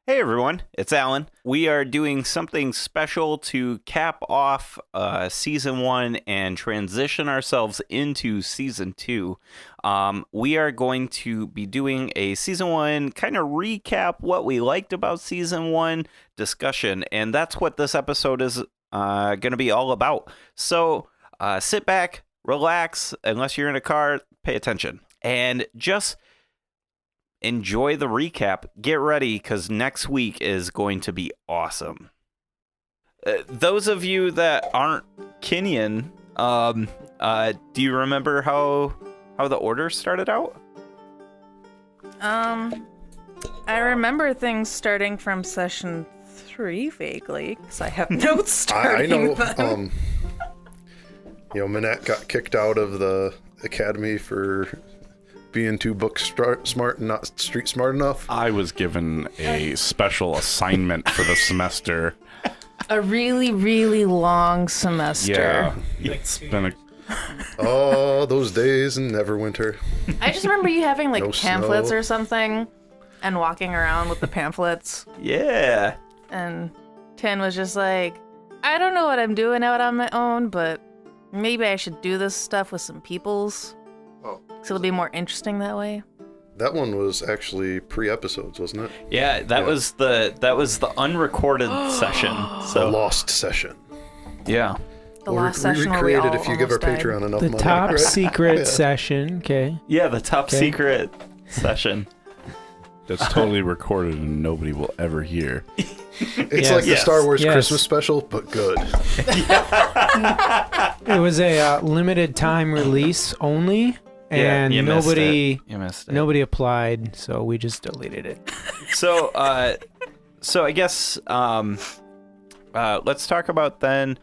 Hey everyone, it's Alan. We are doing something special to cap off Season 1 and transition ourselves into Season 2. We are going to be doing a Season 1 kind of recap what we liked about Season 1 discussion, and that's what this episode is going to be all about. So sit back, relax, unless you're in a car, pay attention, and just enjoy the recap. Get ready, because next week is going to be awesome. Those of you that aren't Kenyan, do you remember how the order started out? I remember things starting from session 3 vaguely, because I have notes starting. I know. Manette got kicked out of the academy for being too book smart and not street smart enough. I was given a special assignment for the semester. A really, really long semester. Yeah, it's been a... Oh, those days in Neverwinter. I just remember you having like No pamphlets snow. or something and walking around with the pamphlets. Yeah. And Tin was just like, I don't know what I'm doing out on my own, but maybe I should do this stuff with some peoples. Oh. So it'll be more interesting that way. That one was actually pre-episodes, wasn't it? Yeah, that was the unrecorded session. The So lost session. yeah. The last session where recreate we it all if you give our almost died. Patreon enough The money. top right? secret Yeah. session. Okay. Yeah, the top Okay. secret session. That's totally recorded and nobody will ever hear. It's Yes. like the Yes. Star Wars Yes. Christmas special, but good. It was a limited time release only, and you missed nobody You missed it. nobody applied, so we just deleted it. So, I guess let's talk about then.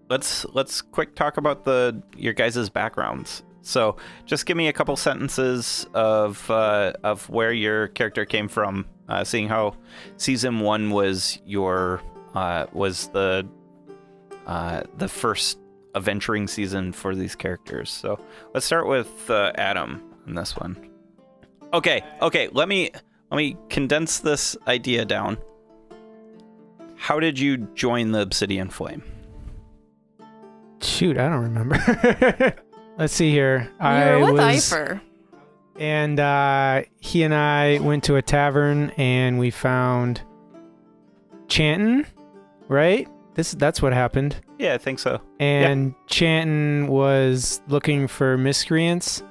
Let's quick talk about your guys' backgrounds. So, just give me a couple sentences of where your character came from. Seeing how season 1 was the first adventuring season for these characters. So, let's start with Adam on this one. Okay. Let me condense this idea down. How did you join the Obsidian Flame? Shoot, I don't remember. Let's see here. You were with Ifer. And he and I went to a tavern and we found Chanton, right? That's what happened. Yeah, I think so. And Chanton was looking for miscreants,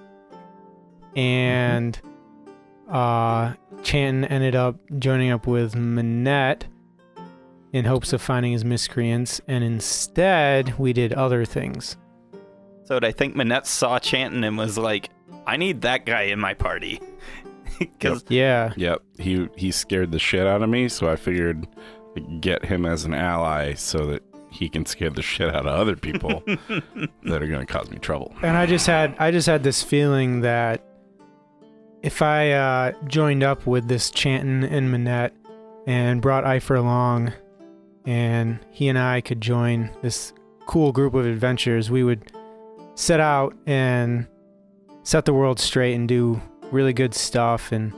and Chanton ended up joining up with Manette in hopes of finding his miscreants, and instead we did other things. So I think Manette saw Chanton and was like, I need that guy in my party. 'Cause Yeah. Yep, he scared the shit out of me, so I figured I'd get him as an ally so that he can scare the shit out of other people that are going to cause me trouble. And I just had this feeling that if I joined up with this Chanton and Manette and brought Ifer along, and he and I could join this cool group of adventurers, we would set out and set the world straight and do really good stuff and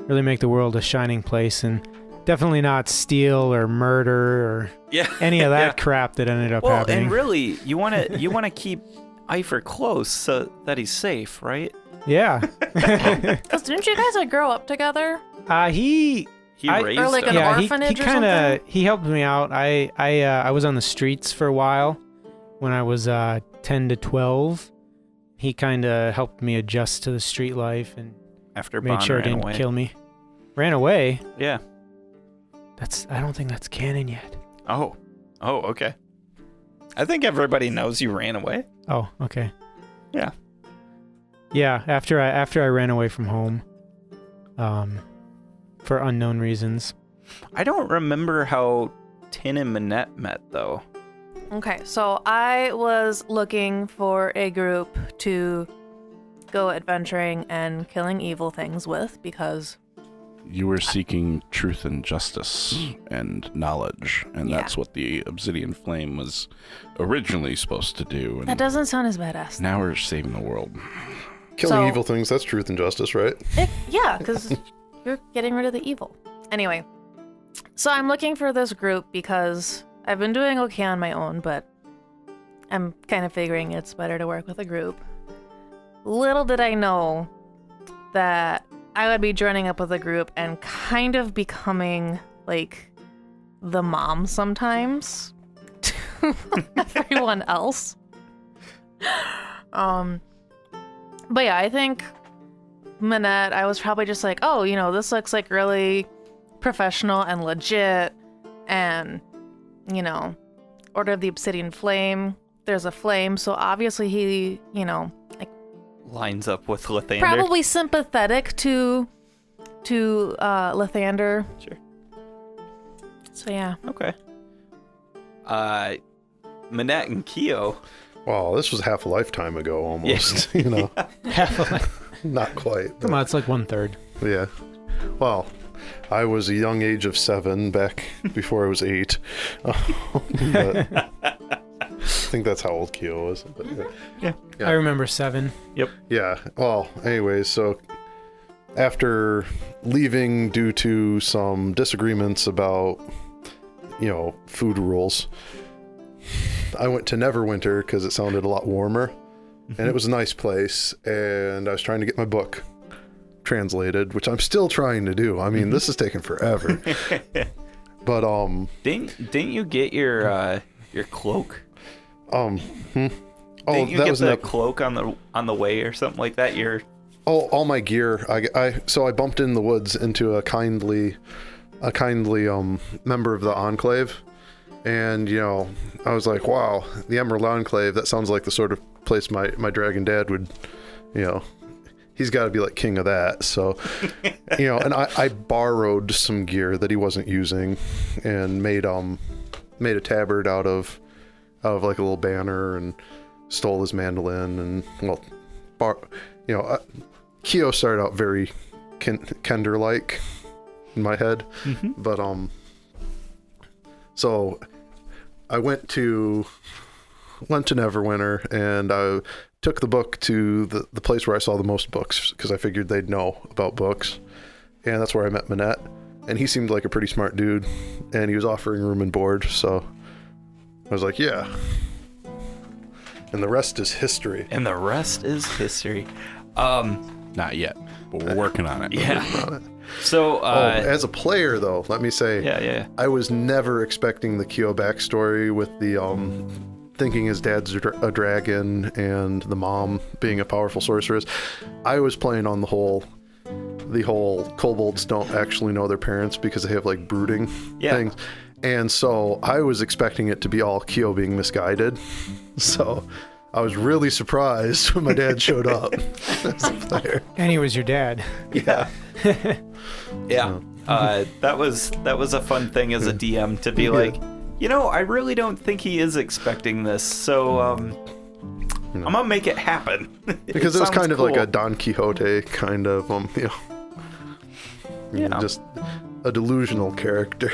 really make the world a shining place, and definitely not steal or murder or any of that crap that ended up happening. And really, you want to keep Ifer close so that he's safe, right? Yeah. Because didn't you guys grow up together? He raised or like him. an yeah, orphanage he or kind of something? he helped me out. I was on the streets for a while when I was 10 to 12. He kind of helped me adjust to the street life and After made Bond sure it ran didn't away. kill me. Ran away? Yeah. I don't think that's canon yet. Oh, okay. I think everybody knows you ran away. Oh, okay. Yeah. Yeah, after I ran away from home, for unknown reasons. I don't remember how Tin and Manette met, though. Okay, so I was looking for a group to go adventuring and killing evil things with because You were seeking truth and justice and knowledge, and Yeah. that's what the Obsidian Flame was originally supposed to do. And that doesn't sound as badass. now we're saving the world. Killing So- evil things, that's truth and justice, right? Yeah, because you're getting rid of the evil. Anyway, so I'm looking for this group because I've been doing okay on my own, but I'm kind of figuring it's better to work with a group. Little did I know that I would be joining up with a group and kind of becoming like the mom sometimes to everyone else. But yeah, I think Manette, I was probably just like, oh, you know, this looks like really professional and legit, and, you know, Order of the Obsidian Flame, there's a flame, so obviously he, you know, like, Lines up with Lathander. probably sympathetic to Lathander. Sure. So yeah. Okay. Manette and Keo. Wow, this was half a lifetime ago almost. You know, Half of it. not quite. Come on, it's like 1/3. Yeah. Well, I was a young age of 7 back before I was 8. But I think that's how old Keo was. But yeah. I remember 7. Yeah. Well, anyways, so after leaving due to some disagreements about, you know, food rules, I went to Neverwinter because it sounded a lot warmer, and it was a nice place, and I was trying to get my book translated, which I'm still trying to do. I mean, this is taking forever. But Didn't you get your cloak? Oh, Didn't you that get was the cloak on the way or something like that? all my gear. So I bumped in the woods into a kindly member of the Enclave, and you know, I was like, wow, the Emerald Enclave, that sounds like the sort of place my dragon dad would, you know, he's got to be like king of that. So, you know, and I borrowed some gear that he wasn't using and made a tabard out of like a little banner, and stole his mandolin, and you know, Keo started out very Kender like in my head, but so I went to Neverwinter, and I took the book to the place where I saw the most books, because I figured they'd know about books, and that's where I met Manette, and he seemed like a pretty smart dude, and he was offering room and board, so I was like, yeah. And the rest is history. Not yet, but we're working on it. Yeah. On it. So, As a player, though, let me say, yeah. I was never expecting the Keo backstory with the thinking his dad's a dragon and the mom being a powerful sorceress. I was playing on the whole kobolds don't actually know their parents because they have like brooding things. And so I was expecting it to be all Keo being misguided. So I was really surprised when my dad showed up as a player. And he was your dad. Yeah. Yeah. That was a fun thing as a DM to be like, you know, I really don't think he is expecting this, so I'm gonna make it happen. Because it was kind of like a Don Quixote kind of just a delusional character.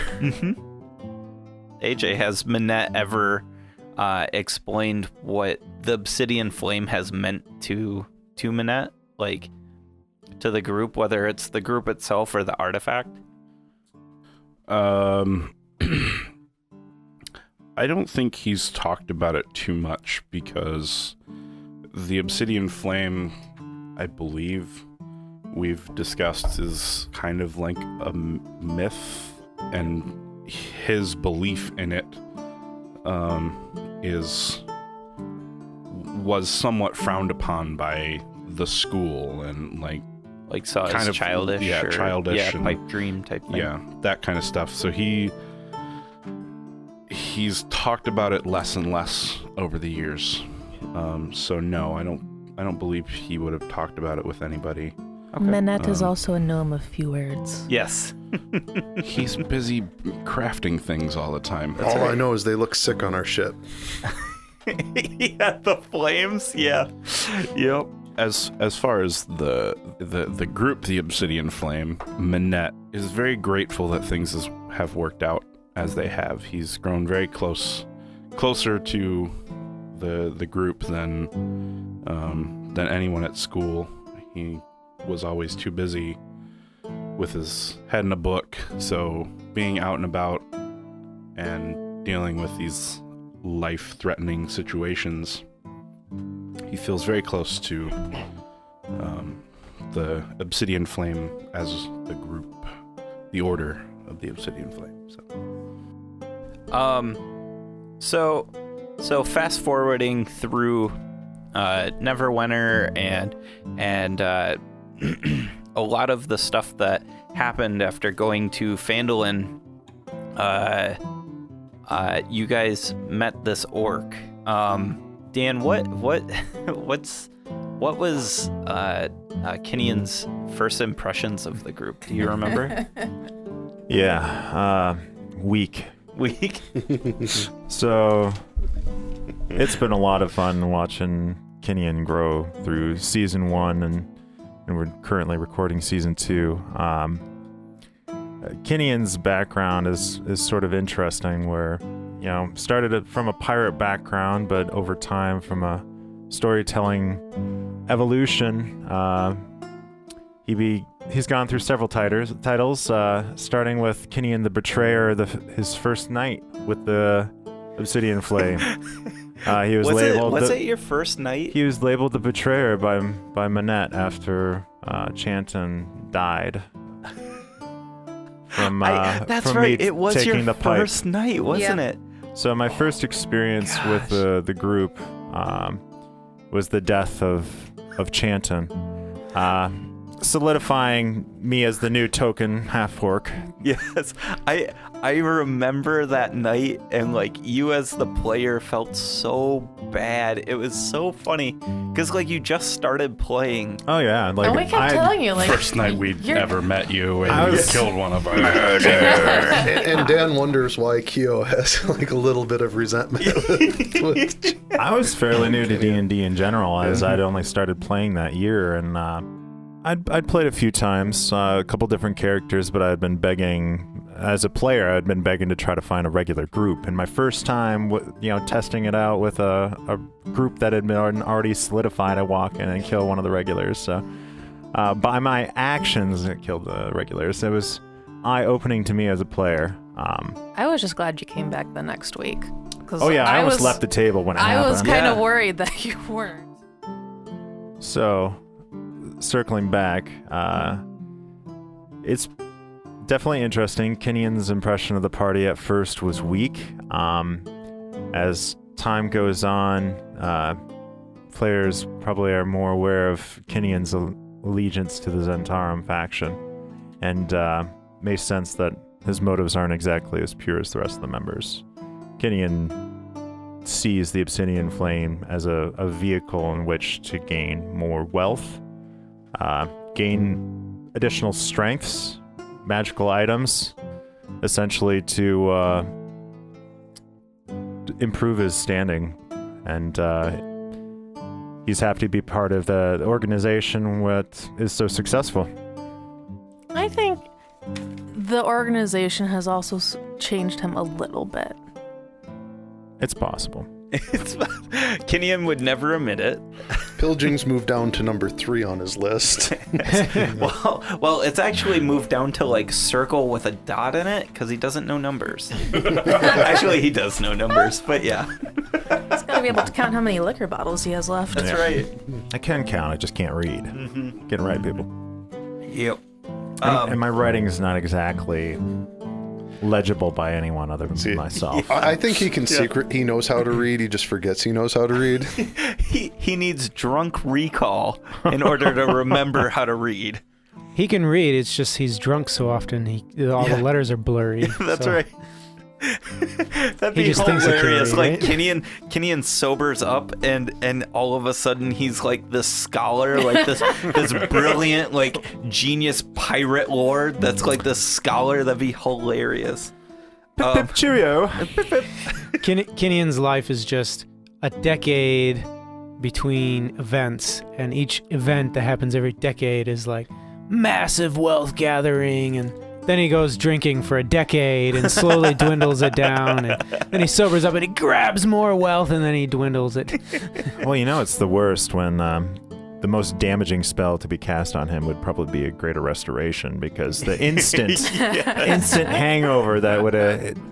AJ, has Manette ever explained what the Obsidian Flame has meant to Manette, like to the group, whether it's the group itself or the artifact? I don't think he's talked about it too much, because the Obsidian Flame, I believe we've discussed, is kind of like a myth, and his belief in it was somewhat frowned upon by the school, and like saw kind as of childish, childish, and pipe dream type thing. Yeah, that kind of stuff. So he's talked about it less and less over the years. So no, I don't believe he would have talked about it with anybody. Okay. Manette is also a gnome of few words. Yes. He's busy crafting things all the time. All I know is they look sick on our ship. Yeah, the flames. Yeah. Yep. As far as the group, the Obsidian Flame, Manette is very grateful that things have worked out as they have. He's grown very closer to the group than anyone at school. He was always too busy with his head in a book. So being out and about and dealing with these life-threatening situations, he feels very close to the Obsidian Flame as the group, the Order of the Obsidian Flame. So fast forwarding through Neverwinter and a lot of the stuff that happened after going to Phandalin, you guys met this orc. Dan, what was Kinian's first impressions of the group? Do you remember? Yeah, weak. Weak? So it's been a lot of fun watching Kinian grow through season 1, and we're currently recording season 2. Kinian's background is sort of interesting, where started from a pirate background, but over time from a storytelling evolution, he's gone through several titles, starting with Kinian the Betrayer, his first night with the Obsidian Flame. He was labeled. Was it your first night? He was labeled the Betrayer by Manette after Chanton died. That's from right. me It was taking your the pipe. first night, wasn't it? So my first experience with the group was the death of Chanton, solidifying me as the new token half-orc. Yes, I remember that night, and you as the player felt so bad. It was so funny because you just started playing. Oh yeah, and we kept telling you first night we'd ever met you, and I you was- killed one of our and Dan wonders why Kyo has a little bit of resentment. with I was fairly new to D&D in general, as I'd only started playing that year, and I'd played a few times, a couple different characters, but I'd been begging, as a player, I'd been begging to try to find a regular group. And my first time, testing it out with a group that had been already solidified, I walk in and kill one of the regulars. So by my actions, it killed the regulars. It was eye-opening to me as a player. I was just glad you came back the next week. Oh yeah, I almost left the table when it happened. I was kind of worried that you weren't. So, circling back, it's definitely interesting. Kinian's impression of the party at first was weak. As time goes on, players probably are more aware of Kinian's allegiance to the Zentarum faction, and may sense that his motives aren't exactly as pure as the rest of the members. Kinian sees the Obsidian Flame as a vehicle in which to gain more wealth, gain additional strengths, magical items, essentially to improve his standing. And he's happy to be part of the organization that is so successful. I think the organization has also changed him a little bit. It's possible. Kinian would never admit it. Pillaging's moved down to number 3 on his list. Well, it's actually moved down to circle with a dot in it because he doesn't know numbers. Actually, he does know numbers, but yeah. He's got to be able to count how many liquor bottles he has left. That's right. I can count, I just can't read. Get it right, people. Yep. And my writing is not exactly legible by anyone other than myself. I think he can he knows how to read, he just forgets he knows how to read. He needs drunk recall in order to remember how to read. He can read, it's just he's drunk so often, all the letters are blurry. That's so. right. That'd be just thinks he can hilarious. read, right? Kinian sobers up, and all of a sudden he's this scholar, this brilliant genius pirate lord. That's this scholar. That'd be hilarious. Cheerio. Kinian's life is just a decade between events, and each event that happens every decade is massive wealth gathering, and then he goes drinking for a decade and slowly dwindles it down, and then he sobers up and he grabs more wealth and then he dwindles it. Well, it's the worst when the most damaging spell to be cast on him would probably be a Greater Restoration, because the instant hangover that would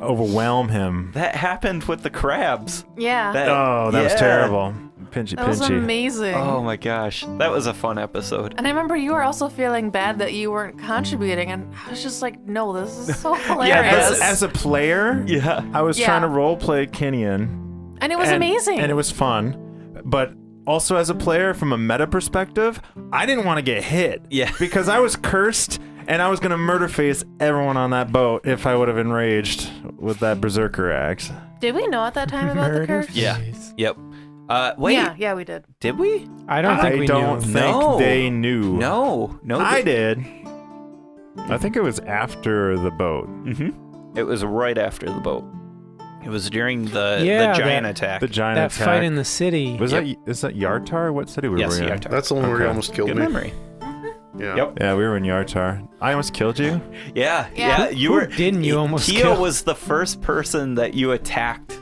overwhelm him. That happened with the crabs. Yeah. That was terrible. Pinchy. That was amazing. Oh my gosh, that was a fun episode. And I remember you were also feeling bad that you weren't contributing, and I was just like, no, this is so hilarious. As a player, I was trying to roleplay Kenyon. And it was amazing. And it was fun. But also as a player, from a meta perspective, I didn't want to get hit. Yeah. Because I was cursed, and I was going to murder face everyone on that boat if I would have enraged with that Berserker axe. Did we know at that time about the curse? Yeah. Yep. Wait. Yeah, we did. Did we? I don't think we don't knew. think No. they knew. No. I did. I think it was after the boat. It was right after the boat. It was during the giant attack. The giant That attack. fight in the city. Is that Yartar? What city were Yes, we in? Yartar. That's the one where you almost killed Good me. memory. Yeah. Yep. Yeah, we were in Yartar. I almost killed you. Yeah. You were. Didn't you almost Keo kill? was the first person that you attacked.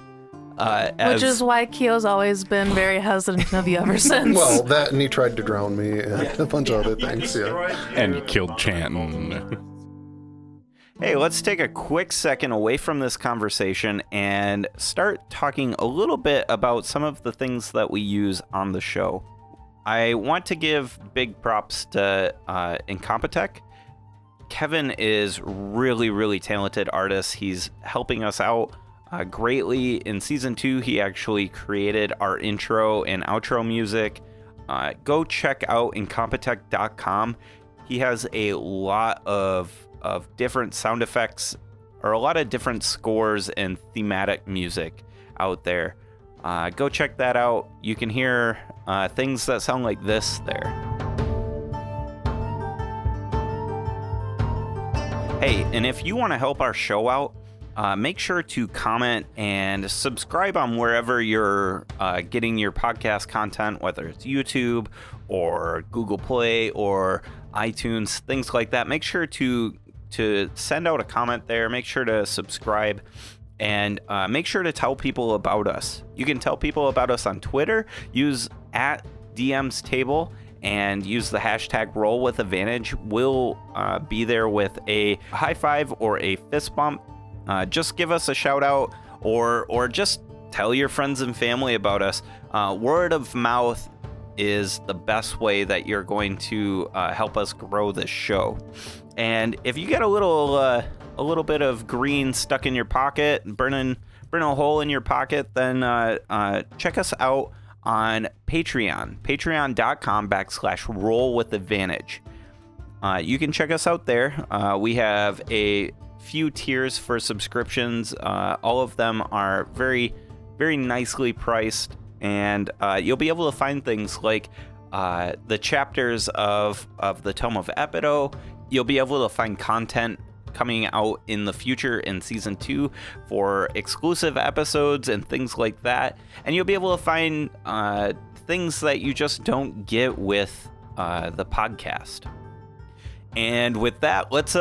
Which is why Keo's always been very hesitant of you ever since. Well, that and he tried to drown me and a bunch of other things. Yeah. And you killed Chanton. Hey, let's take a quick second away from this conversation and start talking a little bit about some of the things that we use on the show. I want to give big props to Incompetech. Kevin is really, really talented artist. He's helping us out greatly. In season 2, he actually created our intro and outro music. Go check out Incompetech.com. He has a lot of different sound effects, or a lot of different scores and thematic music out there. Go check that out. You can hear things that sound like this there. Hey, and if you want to help our show out, make sure to comment and subscribe on wherever you're getting your podcast content, whether it's YouTube or Google Play or iTunes, things like that. Make sure to send out a comment there. Make sure to subscribe, and make sure to tell people about us. You can tell people about us on Twitter. Use @DMsTable and use the hashtag #RollWithAdvantage. We'll be there with a high five or a fist bump. Just give us a shout out, or just tell your friends and family about us. Word of mouth is the best way that you're going to help us grow this show. And if you get a little bit of green stuck in your pocket, burning a hole in your pocket, then check us out on Patreon, patreon.com/rollwithadvantage. You can check us out there. We have a few tiers for subscriptions. All of them are very, very nicely priced, and you'll be able to find things like the chapters of the Tome of Epido. You'll be able to find content coming out in the future in season 2 for exclusive episodes and things like that. And you'll be able to find things that you just don't get with the podcast. And with that, let's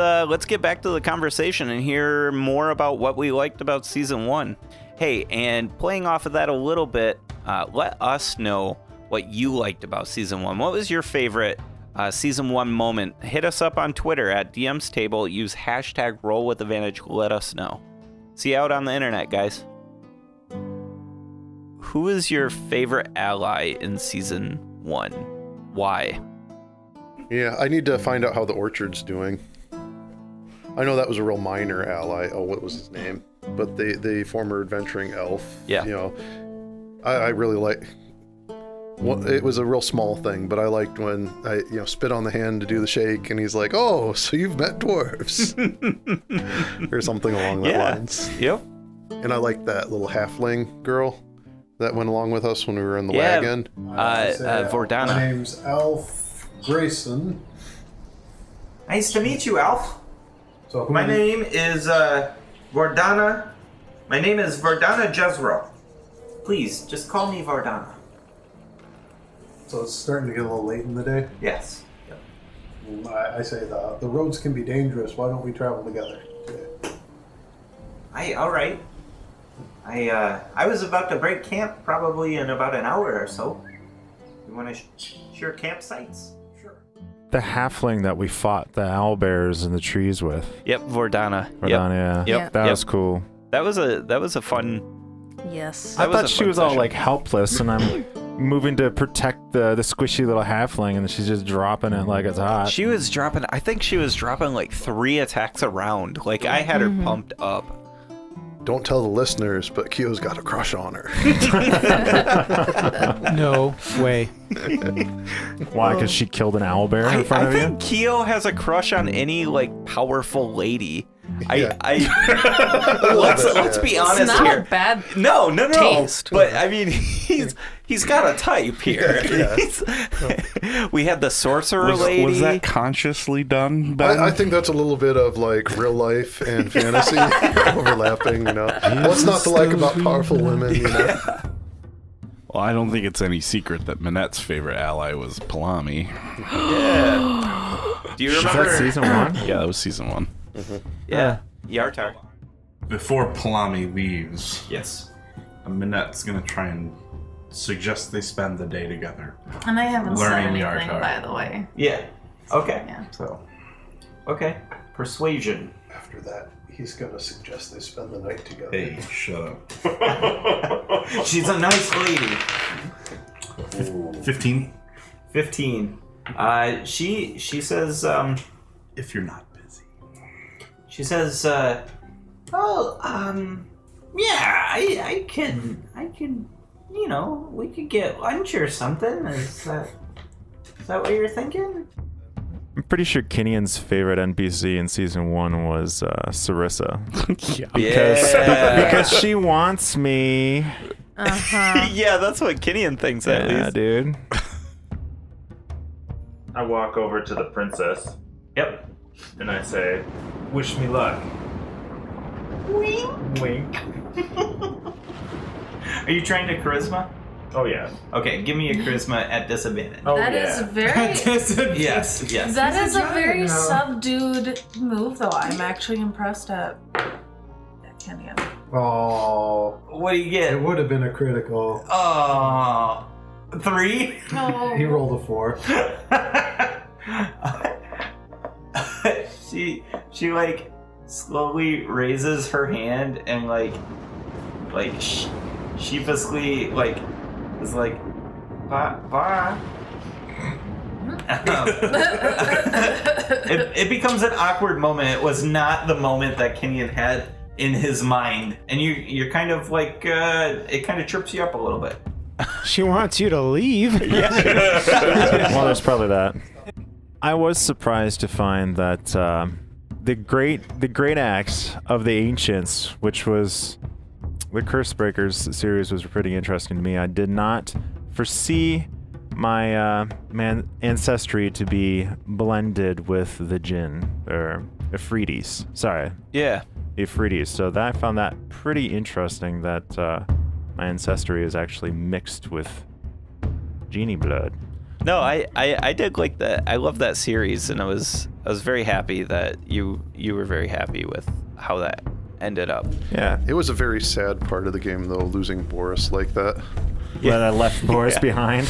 get back to the conversation and hear more about what we liked about season 1. Hey, and playing off of that a little bit, let us know what you liked about season 1. What was your favorite season 1 moment? Hit us up on Twitter @DMsTable. Use hashtag #RollWithAdvantage. Let us know. See you out on the internet, guys. Who is your favorite ally in season 1? Why? Yeah, I need to find out how the orchard's doing. I know that was a real minor ally. Oh, what was his name? But the former adventuring elf. Yeah. You know, I really like. Well, it was a real small thing, but I liked when I spit on the hand to do the shake, and he's like, "Oh, so you've met dwarves," or something along that lines. Yep. And I liked that little halfling girl that went along with us when we were in the wagon. Vordana. My name's Alf Grayson. Nice to meet you, Alf. So My name is Vordana. My name is Vordana Jezreel. Please, just call me Vordana. So it's starting to get a little late in the day. Yes. I say the roads can be dangerous. Why don't we travel together? All right. I was about to break camp probably in about an hour or so. You want to shoot your campsites? The halfling that we fought the owlbears in the trees with. Yep, Vordana. Yeah. Yep. That was cool. That was a fun. Yes. I That was thought a she fun was all session. like helpless, and I'm moving to protect the squishy little halfling, and she's just dropping it like it's hot. She was dropping. I think she was dropping like 3 attacks around. Like I had her pumped up. Don't tell the listeners, but Kyo's got a crush on her. No way. Why? Because she killed an owlbear in front I of you? think Kyo has a crush on any like powerful lady. Yeah. Let's be It's honest not here. a bad No. taste. But I mean, he's got a type here. We had the sorcerer lady. Was that consciously done, Ben? I think that's a little bit of like real life and fantasy overlapping, you know. What's not to like about powerful women, you know? Well, I don't think it's any secret that Manette's favorite ally was Palami. Yeah. Do you Is remember? that season 1? Yeah, that was season 1. Yeah. Yartar. Before Palami leaves, Yes. Manette's gonna try and suggest they spend the day together. And I haven't said Learning anything, Yartar. by the way. Yeah. Okay. Yeah. So. Okay. Persuasion. After that, he's gonna suggest they spend the night together. Hey, shut up. She's a nice lady. 15? 15. She says, If you're not busy. She says, well, yeah, I can, you know, we could get lunch or something. Is that what you're thinking? I'm pretty sure Kinian's favorite NPC in season 1 was Sarissa. Yeah. Because she wants me. Uh-huh. Yeah, that's what Kinian thinks at Yeah, least. dude. I walk over to the princess Yep. and I say, "Wish me luck." Wink. Are you trying to charisma? Oh yeah. Okay, give me a charisma at disadvantage. Oh That is very. Yes. That is a very subdued move, though. I'm actually impressed at Kenyan. Oh, What do you it get? would have been a critical. Oh, 3? No. He rolled a 4. she like slowly raises her hand and like sheepishly like is like ba. It becomes an awkward moment. It was not the moment that Kenyan had in his mind, and you're kind of like it kind of trips you up a little bit. She wants you to leave. Well, there's probably that. I was surprised to find that the great acts of the ancients, which was the Cursebreakers series, was pretty interesting to me. I did not foresee my ancestry to be blended with the Jinn or Ifritis. Sorry, Yeah. Ifritis. So I found that pretty interesting. That my ancestry is actually mixed with genie blood. No, I did like that. I love that series, and I was very happy that you were very happy with how that ended up. Yeah. It was a very sad part of the game, though, losing Boris like that. That I left Boris behind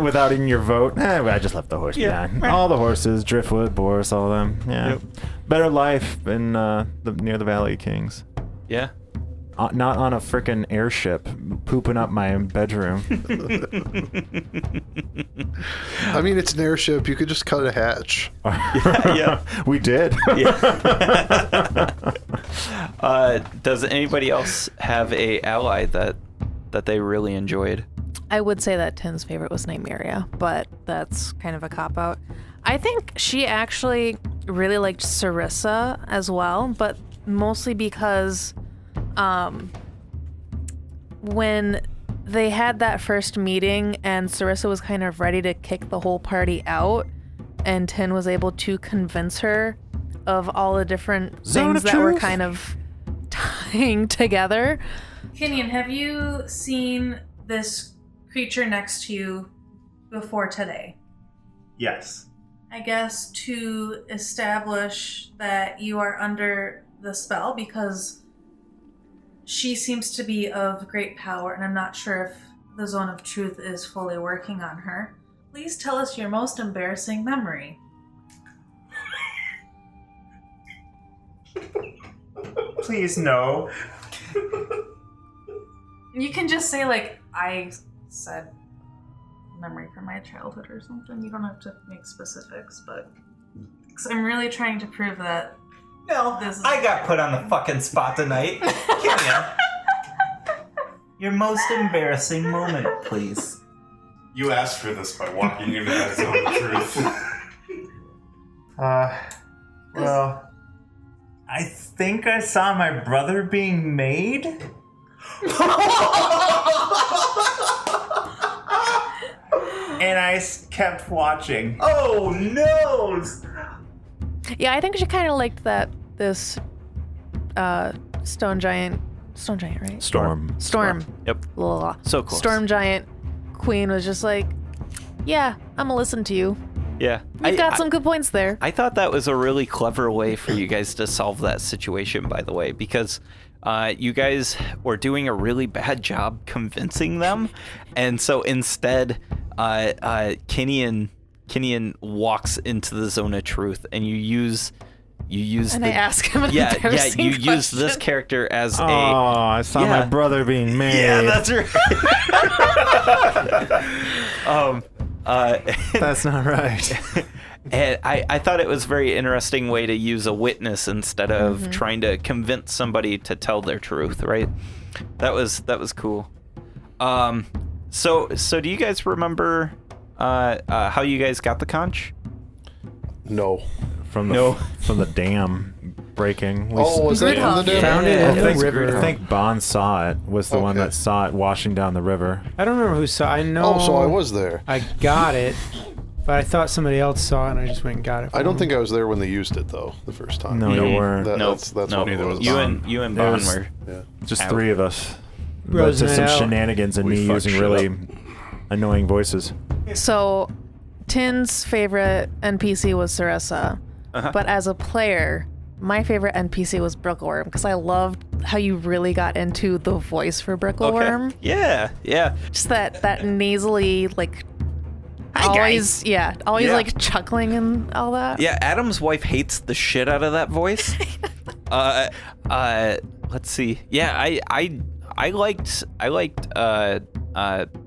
without even your vote. I just left the horse behind. All the horses, Driftwood, Boris, all of them. Yeah. Yep. Better life in near the Valley of Kings. Yeah. Not on a frickin' airship pooping up my bedroom. I mean, it's an airship. You could just cut a hatch. Yeah. We did. Does anybody else have a ally that they really enjoyed? I would say that Tin's favorite was Nymeria, but that's kind of a cop-out. I think she actually really liked Sarissa as well, but mostly because when they had that first meeting and Sarissa was kind of ready to kick the whole party out, and Tin was able to convince her of all the different things that were kind of tying together. Kenyan, have you seen this creature next to you before today? Yes. I guess to establish that you are under the spell, because she seems to be of great power, and I'm not sure if the Zone of Truth is fully working on her. Please tell us your most embarrassing memory. Please, no. You can just say, like, I said memory from my childhood or something. You don't have to make specifics, but... Because I'm really trying to prove that... No, This is- I got put on the fucking spot tonight. Killian. Your most embarrassing moment, please. You asked for this by walking into that zone of truth. Well, I think I saw my brother being made. And I kept watching. Oh no! Yeah, I think she kind of liked that this stone giant, right? Storm. Yep. Blah. So close. Storm giant queen was just like, yeah, I'm gonna listen to you. Yeah. You've got some good points there. I thought that was a really clever way for you guys to solve that situation, by the way, because you guys were doing a really bad job convincing them. And so instead, Kenyan walks into the zone of truth, and you use And the, I ask him an you embarrassing use this question. character as Oh, I saw my Yeah. brother being made. Yeah, that's right. That's not right. And I thought it was a very interesting way to use a witness instead of trying to convince somebody to tell their truth, right? That was cool. So do you guys remember how you guys got the conch? No. From the dam breaking. Was that in the dam? Found it I in the think, river. I think Bond saw it. Was the one Okay. that saw it washing down the river. I don't remember who saw. I know. Oh, so I was there. I got it, but I thought somebody else saw it, and I just went and got it. I don't think I was there when they used it though, the first time. No, you weren't. That's what it was. You and It Bon was- were. Yeah. Just Out. three of us. Bros Led to some night out. shenanigans and We me fucked using shit really up. annoying voices. So, Tin's favorite NPC was Sarissa, Uh-huh. but as a player, my favorite NPC was Brickleworm because I loved how you really got into the voice for Brickleworm. Okay. Yeah. Just that nasally, like, Hi, always, guys. always Yeah. like chuckling and all that. Yeah, Adam's wife hates the shit out of that voice. Let's see. Yeah, I liked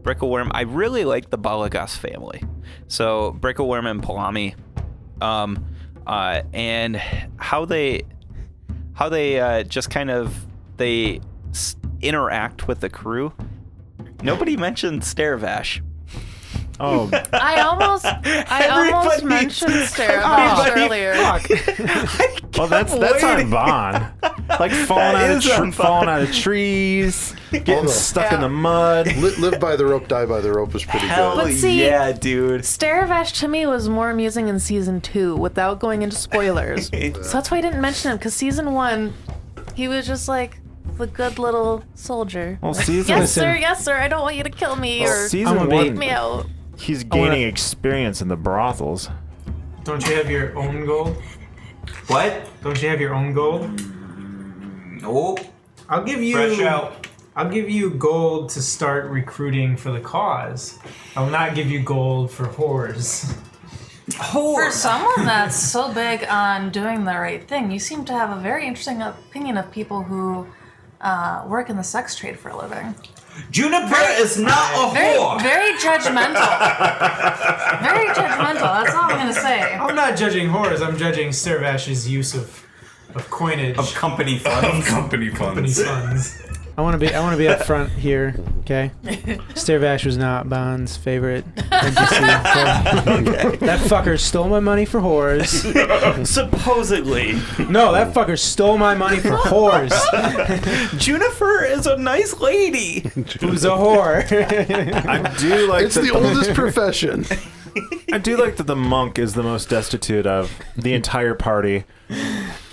Brickleworm. I really liked the Balagas family. So Brickleworm and Palami, and how they just kind of interact with the crew. Nobody mentioned Staravash. Oh, I almost Everybody- mentioned Staravash Everybody- earlier. well, that's on Bond. Like falling That out is of trees, getting the- stuck in the mud. Live by the rope, die by the rope was pretty Hell good. But see- yeah, dude. Staravash to me was more amusing in season 2 without going into spoilers. So that's why I didn't mention him, because season 1, he was just like the good little soldier. Well, Like, season- yes, sir, I don't want you to kill me or Season I'm take one- me out. He's gaining experience in the brothels. Don't you have your own gold? What? Don't you have your own gold? Nope. I'll give you. Fresh out. I'll give you gold to start recruiting for the cause. I will not give you gold for whores. For someone that's so big on doing the right thing, you seem to have a very interesting opinion of people who work in the sex trade for a living. Juniper is not a Very, whore. very judgmental. Very judgmental. That's all I'm gonna say. I'm not judging whores. I'm judging Starvash's use of coinage. Of company funds. Company company funds. funds. I want to be up front here, okay? Starvash was not Bond's favorite NPC. Okay? That fucker stole my money for whores. Supposedly. No, that fucker stole my money for whores. Juniper is a nice lady. Who's a whore? I do like It's that the oldest profession. I do like that the monk is the most destitute of the entire party,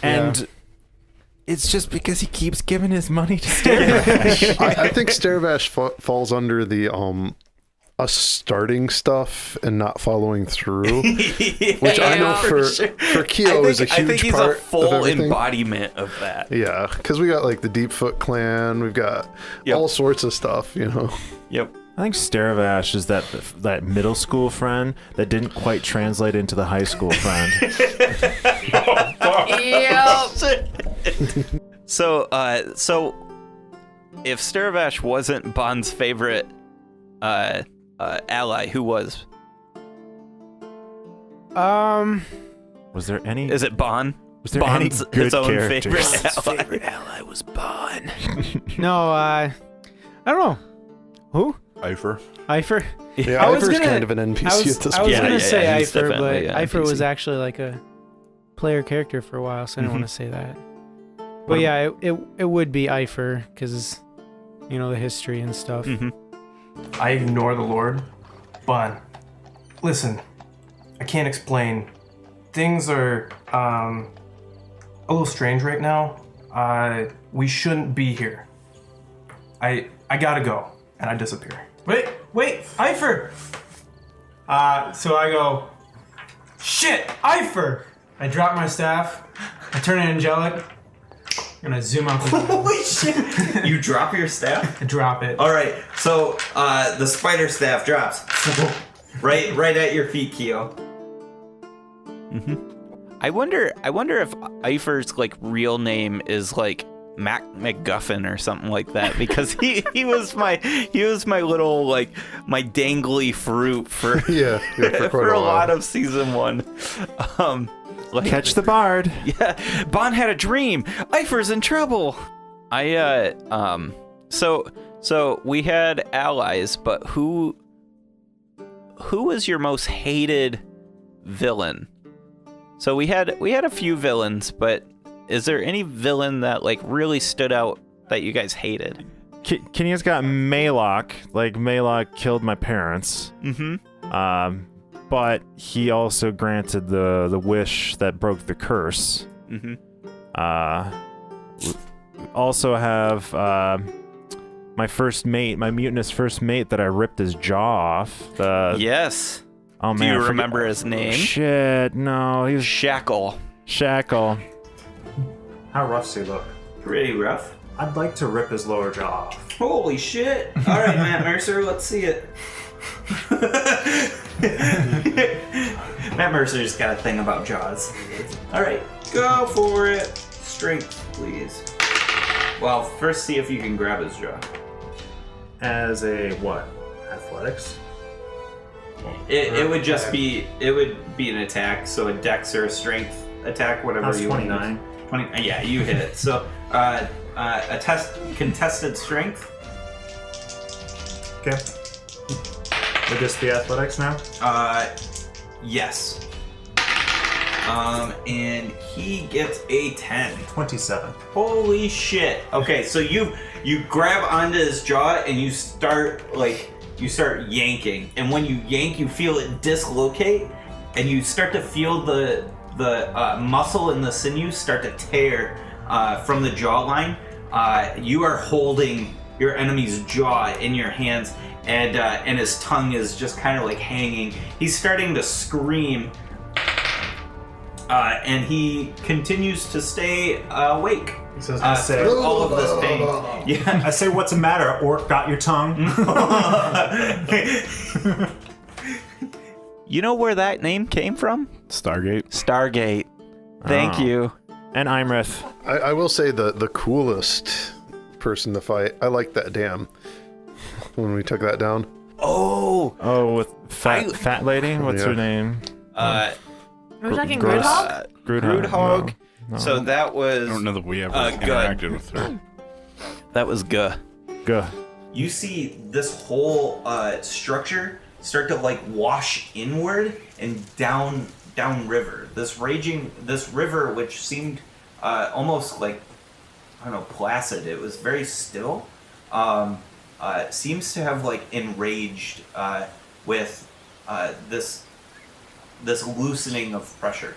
and it's just because he keeps giving his money to Starvash. I think Starvash falls under the us starting stuff and not following through, which I know for Keo is a huge I think he's part a full of everything. embodiment of that. Yeah, because we got like the Deepfoot clan, we've got Yep. all sorts of stuff, you know. Yep. I think Staravash is that middle school friend that didn't quite translate into the high school friend. So if Staravash wasn't Bond's favorite ally, who was? Was there any? Is it Bond? Was there Bond's any good his own characters? favorite ally. ally was Bond. No, I don't know. Who? Eifer. Eifer? Yeah, I was Ivor's gonna- kind of an NPC I was at this I was point. gonna say he's Eifer, but definitely an Eifer was NPC. actually like a player character for a while, so I didn't want to say that. But What yeah, it would be Eifer because the history and stuff. Mhm. I ignore the Lord. But listen, I can't explain. Things are a little strange right now. We shouldn't be here. I gotta go, and I disappear. Wait, Eifer! So I go, shit, Eifer! I drop my staff, I turn angelic, and I zoom out the window. Holy shit! You drop your staff? I drop it. All right, so the spider staff drops right at your feet, Keo. I wonder if Eifer's like real name is like Mac McGuffin or something like that, because he was my little like my dangly fruit for Yeah, for quite for a a while. lot of season 1. Like, Catch the bard. yeah, Bond had a dream. Eifer's in trouble. So we had allies, but who was your most hated villain? So we had a few villains, but is there any villain that like really stood out that you guys hated? Kenya's got Maylock. Like, Maylock killed my parents. Mm-hmm. But he also granted the wish that broke the curse. Mm-hmm. We also have my first mate, my mutinous first mate that I ripped his jaw off. Yes. Oh man, Do I you forget- remember his name? Shit, no, he was Shackle. Shackle. How rough does he look? Pretty rough. I'd like to rip his lower jaw off. Holy shit! All right, Matt Mercer, let's see it. Matt Mercer's got a thing about jaws. All right, go for it. Strength, please. Well, first see if you can grab his jaw. As a what? Athletics? It would just be an attack, so a dex or a strength attack, whatever That's you want. 29. 20. Yeah, you hit it. So contested strength. Okay. Would this be athletics now? Yes. And he gets a 10. 27. Holy shit. Okay, so you grab onto his jaw and you start yanking. And when you yank, you feel it dislocate, and you start to feel the muscle and the sinew start to tear from the jawline. You are holding your enemy's jaw in your hands, and his tongue is just kind of like hanging. He's starting to scream, and he continues to stay awake. He says, I say, through all of this pain. Yeah. I say, what's the matter? Orc got your tongue? You know where that name came from? Stargate. Stargate. Thank Oh. you. And Imrith. I will say the coolest person to fight. I like that dam when we took that down. Oh. Oh, with fat lady? What's Yeah. her name? Are we talking Gross. Groundhog? Groundhog. No. So that I was don't know that we ever good. interacted with her. that was Guh. Go. You see this whole structure start to like wash inward and down river. This river, which seemed almost like, I don't know, placid. It was very still. Seems to have like enraged with this loosening of pressure.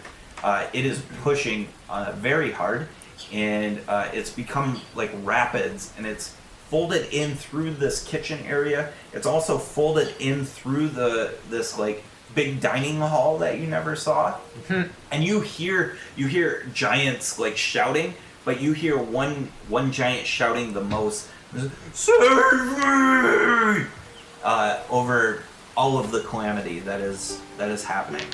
It is pushing very hard, and it's become like rapids, and it's folded in through this kitchen area. It's also folded in through this like big dining hall that you never saw. And you hear giants like shouting, but you hear one giant shouting the most. Save me! over all of the calamity that is happening.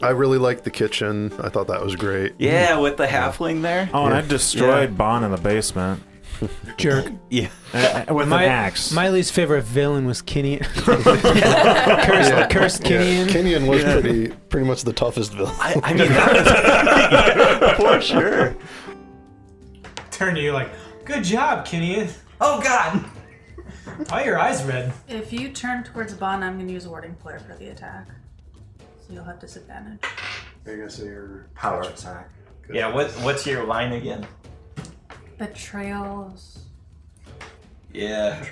I really liked the kitchen. I thought that was great. Yeah, with the halfling there. Oh, and I destroyed Bon in the basement. Jerk. Yeah. With an axe. My least favorite villain was Kinian. Cursed Kinian. Kinian was pretty much the toughest villain. I mean, that was for sure. Turn to you like, good job, Kinian. Oh God! Why are your eyes red? If you turn towards Bon, I'm going to use Warding Flare for the attack. So you'll have disadvantage. I guess your Power attack. Yeah. What's your line again? Betrayals Yeah.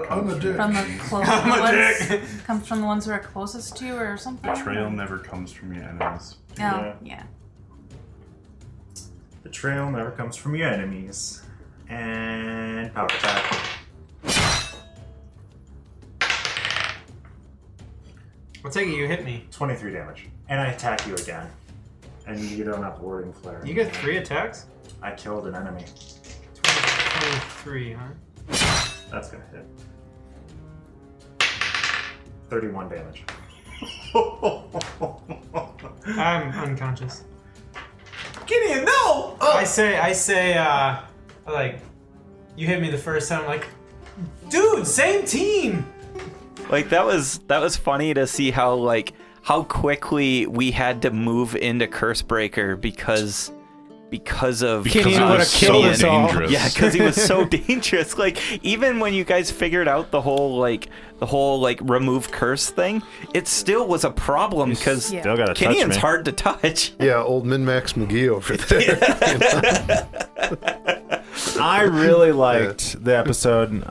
I'm a dick. from the closest ones. Comes from the ones who are closest to you or something. Betrayal never comes from your enemies. Oh, yeah. Betrayal never comes from your enemies. And power attack. I'll take it you hit me. 23 damage. And I attack you again. And you don't have Warding Flare. You get 3 attacks? I killed an enemy. 23, huh? That's gonna hit. 31 damage. I'm unconscious. Gideon, no! I say, like, you hit me the first time, I'm like, dude, same team! Like that was funny to see how quickly we had to move into Cursebreaker because of Kinian would have killed us all. dangerous. Yeah, because he was so dangerous. Like even when you guys figured out the whole remove curse thing, it still was a problem because Yeah. Still gotta touch Kinian's me. hard to touch. Yeah, old Min-Max McGee over there. I really liked the episode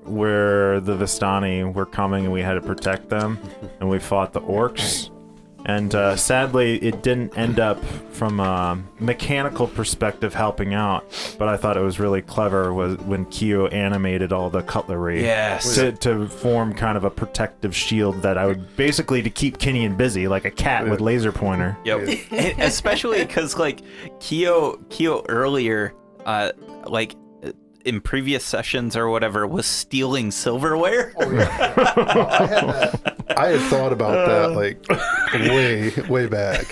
where the Vistani were coming and we had to protect them, and we fought the orcs. And sadly, it didn't end up from a mechanical perspective helping out. But I thought it was really clever was when Kyo animated all the cutlery Yes. to form kind of a protective shield that I would basically to keep Kinian busy, like a cat with laser pointer. Yep. And especially because like Kyo earlier, in previous sessions or whatever, was stealing silverware. I had thought about that like way back.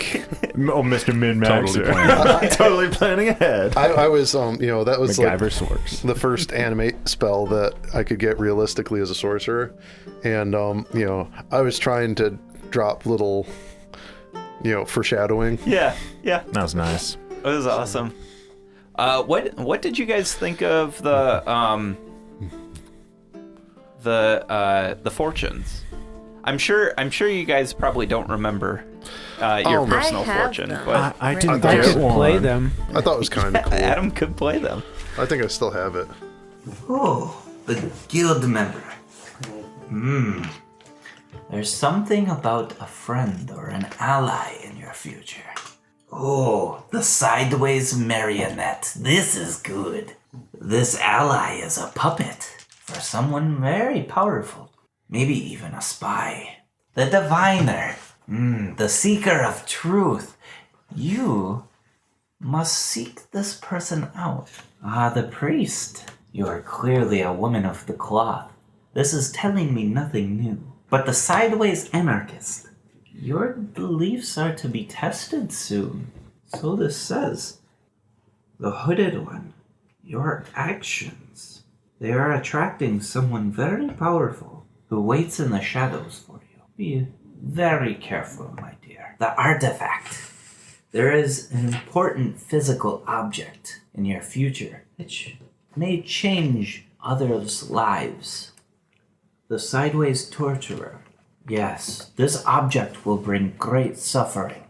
Oh, Mr. Min-Maxer. Totally planning. Totally planning ahead. I was that was like MacGyver works. the first animate spell that I could get realistically as a sorcerer, and I was trying to drop little foreshadowing. Yeah. That was nice. It was awesome. What did you guys think of the fortunes? I'm sure you guys probably don't remember your personal I have fortune, them. but I didn't I I get could one. play them. I thought it was kind of cool. Adam could play them. I think I still have it. Oh, the guild member. There's something about a friend or an ally in your future. Oh, the sideways marionette. This is good. This ally is a puppet for someone very powerful. Maybe even a spy. The diviner. The seeker of truth. You must seek this person out. Ah, the priest. You are clearly a woman of the cloth. This is telling me nothing new. But the sideways anarchist. Your beliefs are to be tested soon. So this says. The hooded one. Your actions. They are attracting someone very powerful who waits in the shadows for you. Be very careful, my dear. The artifact. There is an important physical object in your future which may change others' lives. The sideways torturer. Yes, this object will bring great suffering.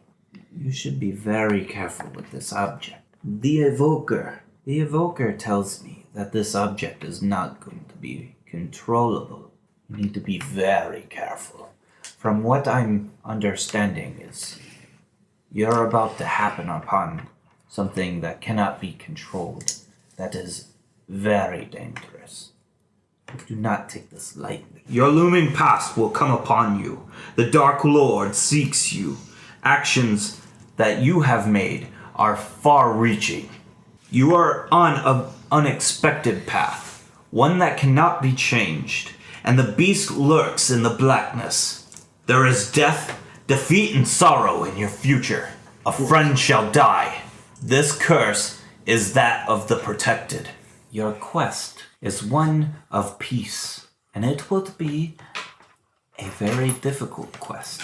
You should be very careful with this object. The evoker. The evoker tells me that this object is not going to be controllable. You need to be very careful. From what I'm understanding is you're about to happen upon something that cannot be controlled. That is very dangerous. Do not take this lightly. Your looming past will come upon you. The Dark Lord seeks you. Actions that you have made are far-reaching. You are on an unexpected path. one that cannot be changed, and the beast lurks in the blackness. There is death, defeat, and sorrow in your future. A friend shall die. This curse is that of the protected. Your quest is one of peace, and it will be a very difficult quest,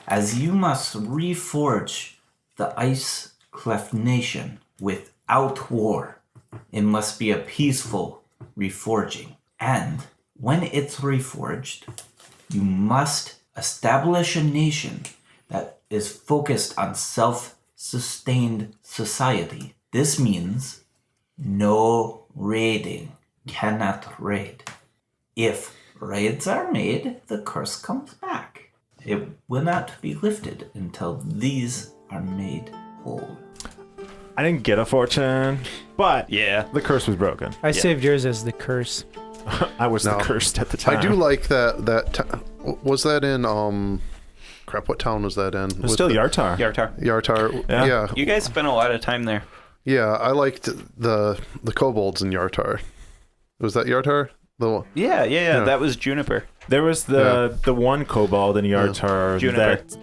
as you must reforge the Ice Cleft Nation without war. It must be a peaceful reforging, and when it's reforged, you must establish a nation that is focused on self-sustained society. This means no raiding. Cannot raid. If raids are made, the curse comes back. It will not be lifted until these are made whole. I didn't get a fortune, but Yeah. the curse was broken. I saved yours as the curse. I was the No. cursed at the time. I do like that. Was that in crap? What town was that in? It was still Yartar. Yartar. Yartar. Yeah. Yeah. You guys spent a lot of time there. Yeah, I liked the kobolds in Yartar. Was that Yartar? Yeah. That was Juniper. There was the one kobold in Yartar Juniper. that,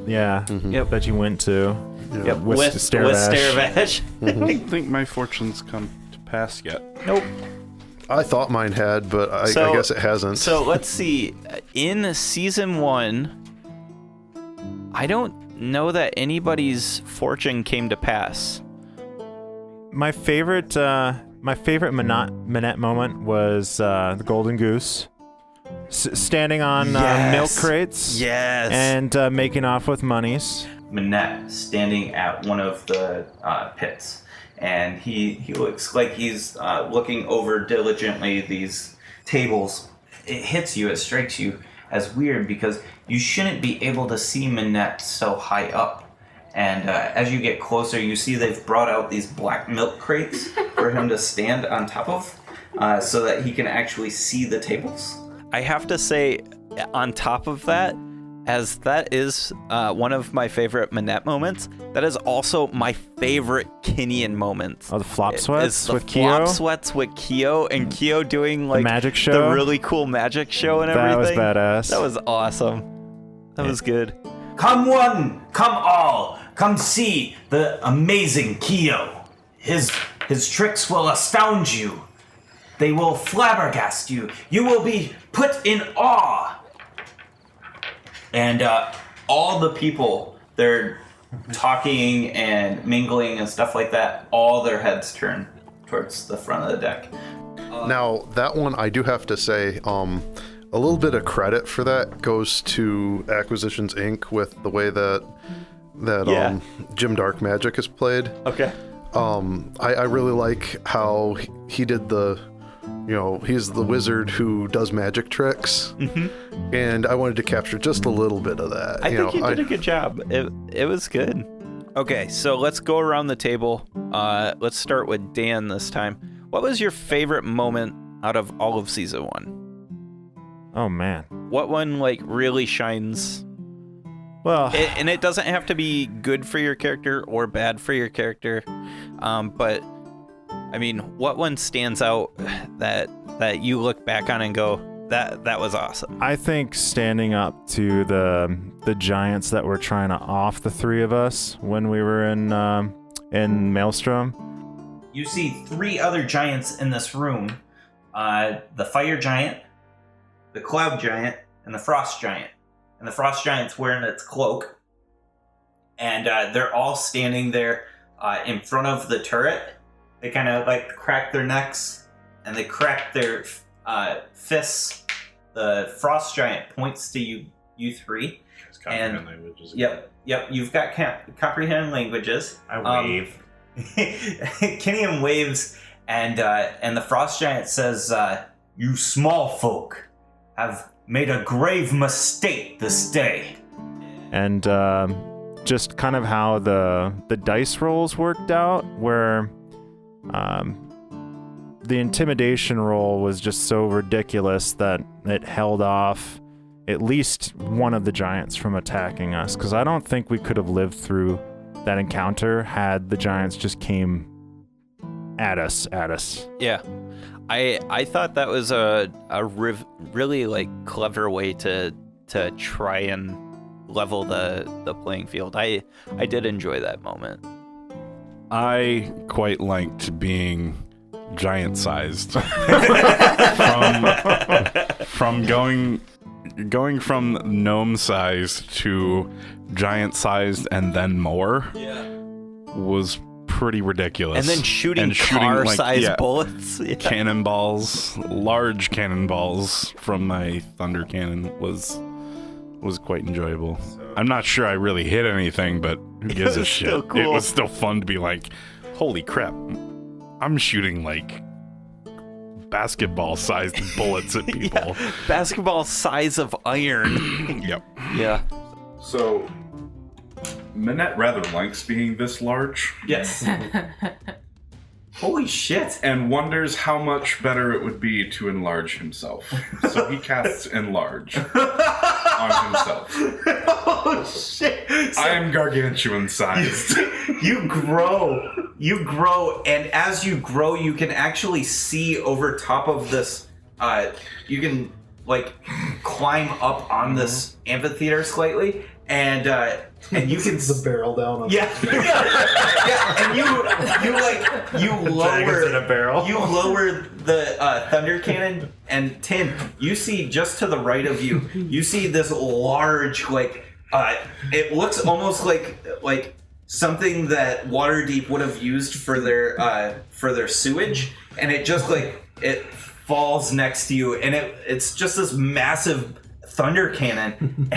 yeah, Yep. that you went to. Yep. With With Staravash. I don't think my fortune's come to pass yet. Nope. I thought mine had, but I guess it hasn't. So let's see. In season 1, I don't know that anybody's fortune came to pass. My favorite Minette moment was the golden goose standing on milk crates. Yes. And making off with monies. Minette standing at one of the pits, and he looks like he's looking over diligently these tables. It hits you, it strikes you as weird because you shouldn't be able to see Minette so high up. And as you get closer, you see they've brought out these black milk crates for him to stand on top of so that he can actually see the tables. I have to say, on top of that, as that is one of my favorite Minette moments, that is also my favorite Kinian moments. Oh, the flop sweats with Kyo? flop sweats with Kyo, and Kyo doing like magic show? the really cool magic show and everything. That was badass. That was awesome. That was good. Come one, come all, come see the amazing Kyo. His tricks will astound you. They will flabbergast you. You will be put in awe. And all the people, they're talking and mingling and stuff like that, all their heads turn towards the front of the deck. Now, that one, I do have to say, a little bit of credit for that goes to Acquisitions Inc. with the way that Jim Dark Magic is played. Okay. I really like how he did he's the wizard who does magic tricks. Mm-hmm. And I wanted to capture just a little bit of that. I think you did a good job. It was good. Okay, so let's go around the table. Let's start with Dan this time. What was your favorite moment out of all of season 1? Oh, man. What one really shines? Well, And it doesn't have to be good for your character or bad for your character. But I mean, what one stands out that you look back on and go, that was awesome? I think standing up to the giants that were trying to off the three of us when we were in Maelstrom. You see 3 other giants in this room. The fire giant, the cloud giant, and the frost giant. And the frost giant's wearing its cloak. And they're all standing there in front of the turret. They kind of crack their necks and they crack their fists. The frost giant points to you 3. Comprehend languages. Yep. You've got comprehend languages. I wave. Kinian waves, and the frost giant says, "You small folk have made a grave mistake this day." And just kind of how the dice rolls worked out, where the intimidation roll was just so ridiculous that it held off at least one of the giants from attacking us, because I don't think we could have lived through that encounter had the giants just came At us. Yeah. I thought that was a really like clever way to try and level the playing field. I did enjoy that moment. I quite liked being giant-sized. from going from gnome-sized to giant-sized and then more was pretty ridiculous. And then shooting car-sized bullets. Yeah. Cannonballs, large cannonballs from my thunder cannon was quite enjoyable. I'm not sure I really hit anything, but who gives a shit? Still cool. It was still fun to be like, holy crap, I'm shooting like basketball-sized bullets at people. Yeah, basketball size of iron. Yep. Yeah. So, Minette rather likes being this large. Yes. Holy shit. And wonders how much better it would be to enlarge himself. So he casts enlarge on himself. Oh shit. So I am gargantuan sized. you grow, and as you grow, you can actually see over top of this. You can like climb up on this amphitheater slightly, and you can the barrel down. On yeah, and you lower in a barrel. You lower the thunder cannon, and Tim, you see just to the right of you, you see this large it looks almost like something that Waterdeep would have used for their sewage, and it just it falls next to you, and it's just this massive thunder cannon.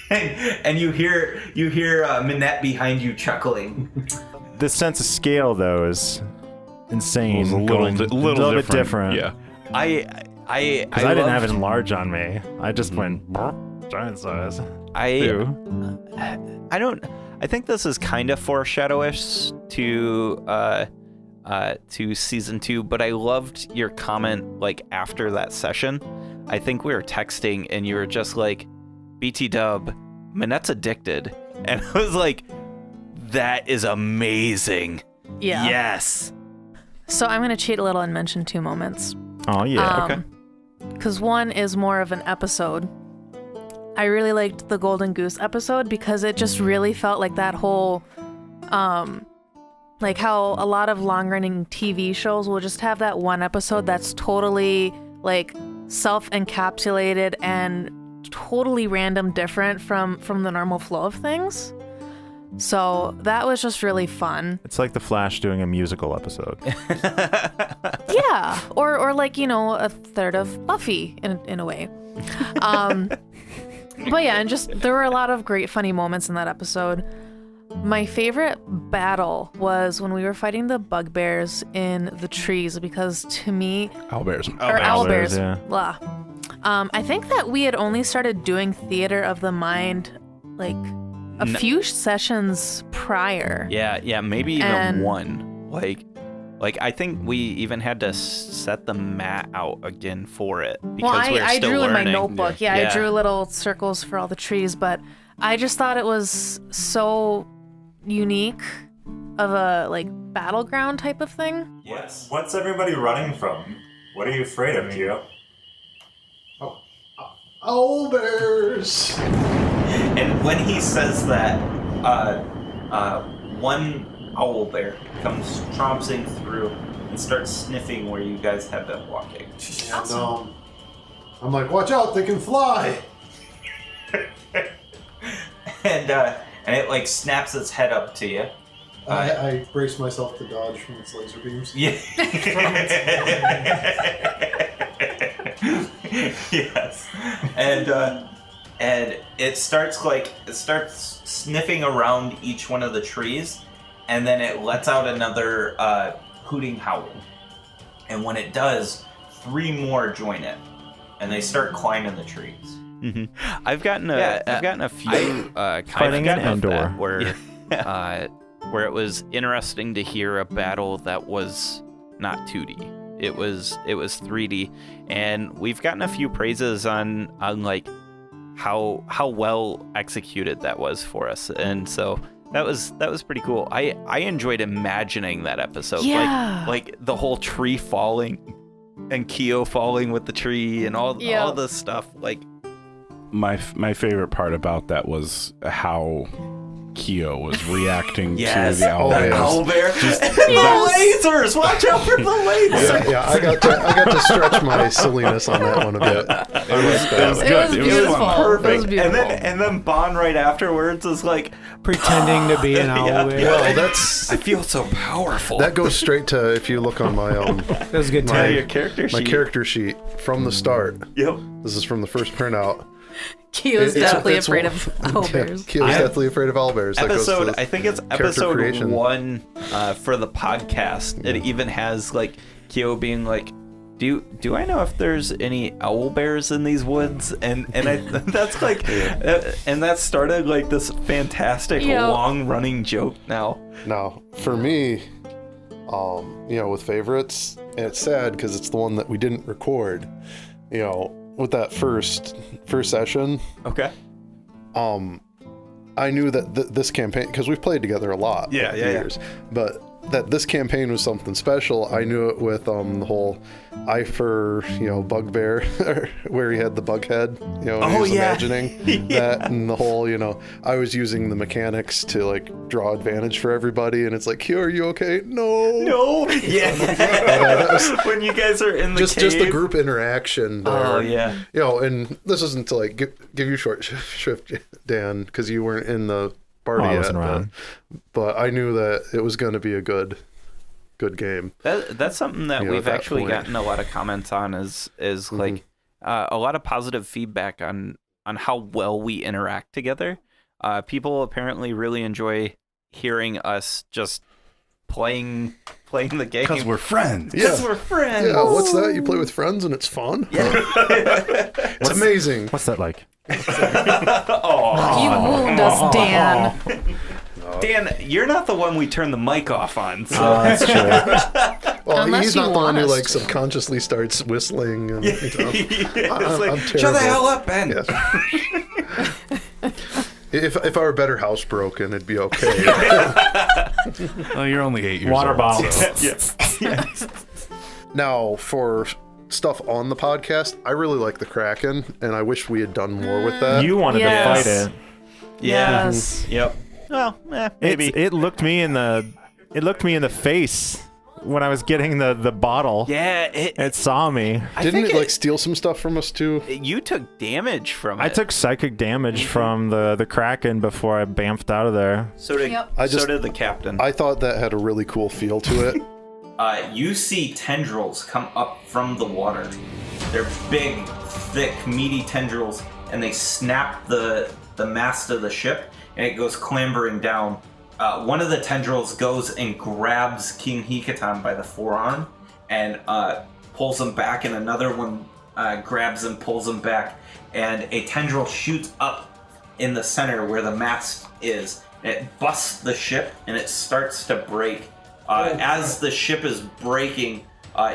And you hear Minette behind you chuckling. The sense of scale, though, is insane. It was a little bit different. Yeah. Because I didn't have enlarge on me. I just went giant size. I think this is kind of foreshadowish to season 2, but I loved your comment like after that session. I think we were texting and you were just like, BT Dub, Minette's addicted. And I was like, that is amazing. Yeah. Yes. So I'm going to cheat a little and mention 2 moments. Oh, yeah. Okay. Because one is more of an episode. I really liked the Golden Goose episode because it just really felt like that whole, like how a lot of long-running TV shows will just have that one episode that's totally like self-encapsulated and totally random, different from the normal flow of things. So that was just really fun. It's like The Flash doing a musical episode. Yeah, or like, you know, a third of Buffy in a way. But yeah, and just there were a lot of great funny moments in that episode. My favorite battle was when we were fighting the bugbears in the trees, because to me, Owlbears. Owlbears, yeah. blah. I think that we had only started doing Theater of the Mind like a few sessions prior. Yeah, maybe even one. Like I think we even had to set the mat out again for it because we were I still drew learning. in my notebook. Yeah, I drew little circles for all the trees, but I just thought it was so unique of a like battleground type of thing. Yes. What's everybody running from? What are you afraid of, Gio? Owlbears! And when he says that, one owlbear comes tromping through and starts sniffing where you guys have been walking. And, I'm like, watch out, they can fly! And it like snaps its head up to you. I brace myself to dodge from its laser beams. Yeah. Yes. And it starts sniffing around each one of the trees, and then it lets out another hooting howl. And when it does, 3 more join it, and they start climbing the trees. Mm-hmm. I've gotten a few Fighting an Endor where it was interesting to hear a battle that was not 2D. It was 3D, and we've gotten a few praises on like how well executed that was for us. And so That was pretty cool. I enjoyed imagining that episode. Yeah. Like the whole tree falling and Keo falling with the tree and all this stuff. Like My favorite part about that was how Keo was reacting to the owlbear. The lasers! Watch out for the lasers! Yeah, I got to stretch my silliness on that one a bit. I like that. It was good. It was beautiful. Perfect. It was beautiful. And then Bon right afterwards is like Pretending to be an owlbear. Well, that's I feel so powerful. that goes straight to if you look on my That was a good my, time. your character sheet. my character sheet from the start. Yep. This is from the first printout. Kyo's It's- definitely it's afraid one- of owlbears. Kyo's definitely afraid of owlbears. That goes to Episode, the I think it's character episode creation. 1 for the podcast. It even has like Kyo being like, do I know if there's any owl bears in these woods? And that's like, and that started like this fantastic long running joke now. Now, for me, with favorites, and it's sad because it's the one that we didn't record. With that first session, Okay. I knew that this campaign, because we've played together a lot over the years, but that this campaign was something special. I knew it with the whole Eifer, bugbear, where he had the bug head, and he was imagining that, and the whole, I was using the mechanics to like draw advantage for everybody, and it's like, are you okay? No. Yeah. That was When you guys are in the just cave. the group interaction there. Oh, yeah. And this isn't to like give you short shift, Dan, because you weren't in the party I yet, wasn't around. but I knew that it was going to be a good game. That's something that we've at that actually point. gotten a lot of comments on is like a lot of positive feedback on how well we interact together. People apparently really enjoy hearing us just playing the game. Because we're friends. Yeah. We're friends. Yeah, what's that? You play with friends and it's fun? It's amazing. What's that like? You wound us, Dan. Dan, you're not the one we turn the mic off on. So. That's true. Well, Unless he's you not the one want who us like to. subconsciously starts whistling. And, It's like, I'm shut the terrible. hell up, Ben. Yes. If our better house broken, it'd be okay. Oh, you're only 8 years Water old. bottle. so- Now, for stuff on the podcast, I really like the Kraken, and I wish we had done more with that. You wanted Yes. to fight it. Yes. Yep. Well, maybe. It looked me in the face when I was getting the bottle. Yeah, It saw me. Didn't it like steal some stuff from us too? you took damage from it. I took psychic damage from the Kraken before I bamfed out of there. So did Yep. so did the captain. I thought that had a really cool feel to it. You see tendrils come up from the water. They're big, thick, meaty tendrils, and they snap the mast of the ship, and it goes clambering down. One of the tendrils goes and grabs King Hikatan by the forearm and pulls him back, and another one grabs and pulls him back, and a tendril shoots up in the center where the mast is, and it busts the ship, and it starts to break. As the ship is breaking,